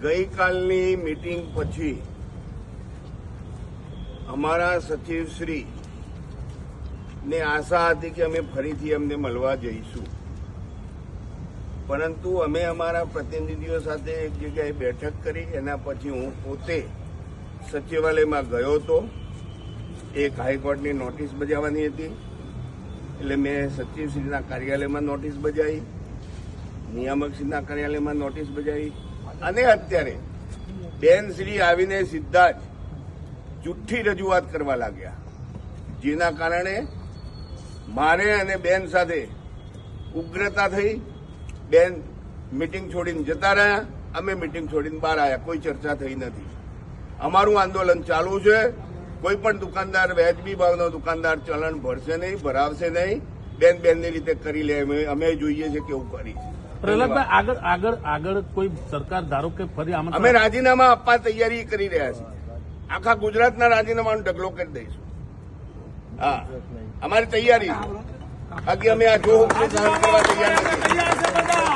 ગઈકાલની meeting પછી અમારા સચિવશ્રી ને આશા હતી કે અમે ફરીથી અમને મળવા જઈશું, પરંતુ અમે અમારા પ્રતિનિધિઓ સાથે એક જગ્યાએ બેઠક કરી. એના પછી હું પોતે સચિવાલયમાં ગયો હતો. એક હાઈકોર્ટની નોટિસ બજાવવાની હતી, એટલે મેં સચિવશ્રીના કાર્યાલયમાં નોટિસ બજાવી, નિયામકશ્રીના કાર્યાલયમાં નોટિસ બજાવી, અને અત્યારે બેનશ્રી આવીને સીધા જ જુઠ્ઠી રજૂઆત કરવા લાગ્યા, જેના કારણે મારે અને બેન સાથે ઉગ્રતા થઈ. બેન મીટિંગ છોડીને જતા રહ્યા, અમે મીટિંગ છોડીને બહાર આવ્યા. કોઈ ચર્ચા થઈ નથી. અમારું આંદોલન ચાલુ છે. કોઈ પણ દુકાનદાર, વ્યાજબી ભાવનો દુકાનદાર ચલણ ભરશે નહીં, ભરાવશે નહીં. બેનની રીતે કરી લે. અમે જોઈએ છે કેવું કરી છે. પ્રહલાદભાઈ, આગળ કોઈ સરકાર ધારો કે ફરી અમે રાજીનામા આપવા તૈયારી કરી રહ્યા છીએ. આખા ગુજરાતના રાજીનામાનો ઢગલો કરી દઈશું. હા, અમારી તૈયારી છે. બાકી અમે આ જો કરવા તૈયાર નથી.